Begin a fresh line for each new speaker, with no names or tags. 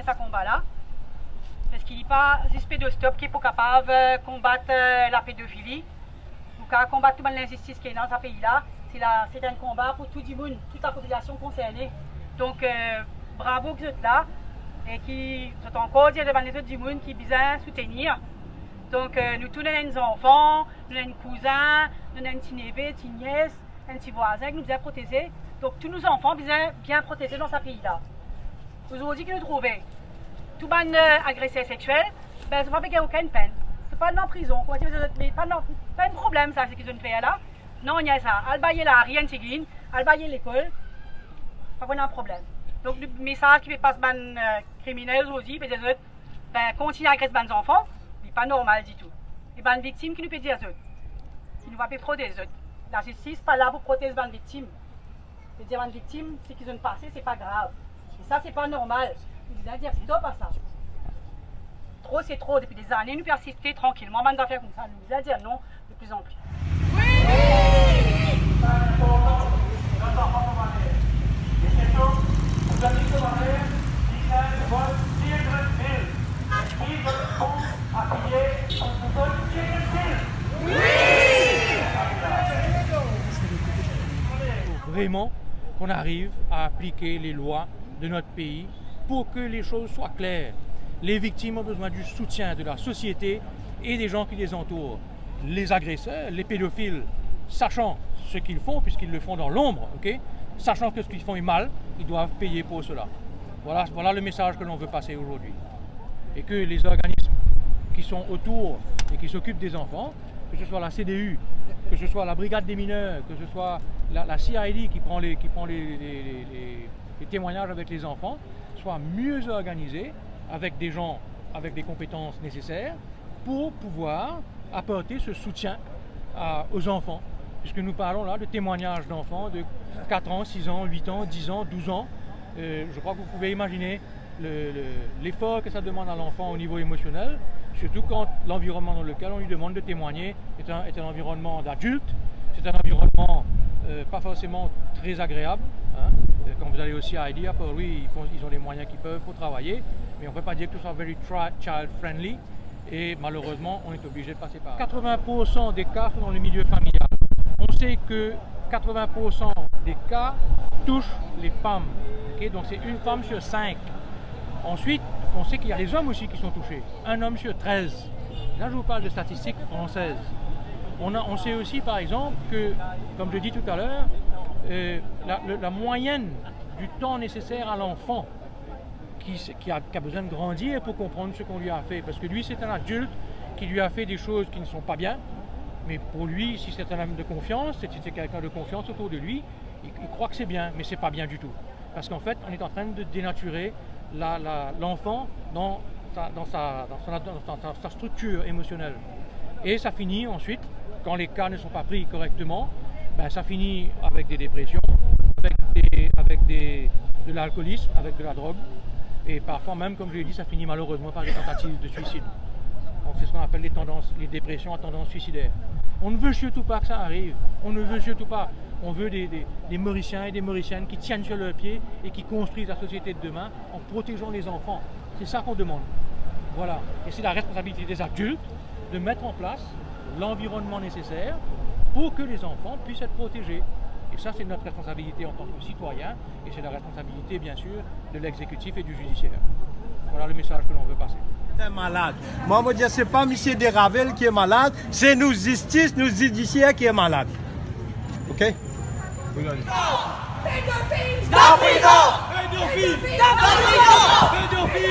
ce combat-là. Parce qu'il n'y a pas d'espèce de stop qui est pas capable de combattre la pédophilie ou de combattre toute l'injustice qui est dans ce pays-là. C'est un combat pour tout le monde, toute la population concernée. Donc, bravo que vous êtes là et qui sont encore dire devant les autres du monde qui besoin soutenir. Donc, nous tous, nous avons des enfants, nous avons des cousins, nous avons des petits neveux, des petites nièces, un petit voisin que nous devons protéger. Donc, tous nos enfants besoin bien protégés dans ce pays-là. Aujourd'hui, que nous trouvons tout le monde agressé sexuel, ben, ça ne va pas aucune peine. C'est pas en prison, mais pas de problème, ça, ce qu'ils ont fait là. Non, il y a ça. Albayer là, rien de seguine, albayer l'école, pas vraiment un problème. Donc, le message qui passe aux criminels aussi, ben, continuer à agresser les enfants, mais pas normal du tout. Et les victimes qui nous peut dire ça, qui nous va pas protéger. La justice n'est pas là pour protéger les victimes. C'est dire les victimes, ce qu'ils ont passé, c'est pas grave. Et ça, c'est pas normal. Nous devons dire stop à ça. Trop, c'est trop. Depuis des années, nous persister tranquillement. On va faire comme ça. Nous devons dire non de plus en plus.
Vraiment qu'on arrive à appliquer les lois de notre pays pour que les choses soient claires. Les victimes ont besoin du soutien de la société et des gens qui les entourent. Les agresseurs, les pédophiles, sachant ce qu'ils font, puisqu'ils le font dans l'ombre, okay, sachant que ce qu'ils font est mal, ils doivent payer pour cela. Voilà le message que l'on veut passer aujourd'hui. Et que les organismes qui sont autour et qui s'occupent des enfants, que ce soit la CDU, que ce soit la brigade des mineurs, que ce soit la CID qui prend les témoignages avec les enfants, soient mieux organisés avec des gens avec des compétences nécessaires pour pouvoir apporter ce soutien aux enfants. Puisque nous parlons là de témoignages d'enfants de 4 ans, 6 ans, 8 ans, 10 ans, 12 ans. Je crois que vous pouvez imaginer l'effort que ça demande à l'enfant au niveau émotionnel, surtout quand l'environnement dans lequel on lui demande de témoigner est un environnement d'adulte, c'est un environnement pas forcément très agréable. Hein. Quand vous allez aussi à ID, à Port-Louis, ils ont les moyens qu'ils peuvent pour travailler, mais on ne peut pas dire que ce soit very child-friendly, et malheureusement, on est obligé de passer par là. 80% des cas sont dans le milieu familial. On sait que 80% des cas touchent les femmes, okay? Donc c'est une femme sur 5. Ensuite, on sait qu'il y a les hommes aussi qui sont touchés, un homme sur 13. Là, je vous parle de statistiques françaises. On sait aussi, par exemple, que, comme je dis tout à l'heure, la moyenne du temps nécessaire à l'enfant qui a besoin de grandir pour comprendre ce qu'on lui a fait. Parce que lui, c'est un adulte qui lui a fait des choses qui ne sont pas bien, mais pour lui, si c'est un homme de confiance, si c'est quelqu'un de confiance autour de lui, il croit que c'est bien, mais c'est pas bien du tout. Parce qu'en fait, on est en train de dénaturer l'enfant dans sa structure émotionnelle. Et ça finit ensuite, quand les cas ne sont pas pris correctement, ben ça finit avec des dépressions, avec de l'alcoolisme, avec de la drogue. Et parfois même, comme je l'ai dit, ça finit malheureusement par des tentatives de suicide. Donc c'est ce qu'on appelle les dépressions à tendance suicidaire. On ne veut surtout pas que ça arrive. On ne veut surtout pas. On veut des Mauriciens et des Mauriciennes qui tiennent sur leurs pieds et qui construisent la société de demain en protégeant les enfants. C'est ça qu'on demande. Voilà. Et c'est la responsabilité des adultes de mettre en place l'environnement nécessaire pour que les enfants puissent être protégés. Et ça, c'est notre responsabilité en tant que citoyens et c'est la responsabilité, bien sûr, de l'exécutif et du judiciaire. Voilà le message que l'on veut passer.
C'est malade. Moi, je dis, c'est pas M. Desravels qui est malade, c'est nous justice, nous judiciaires qui est malade. OK?
Pédophile! Stop prison! Pédophile! Stop prison! Pédophile!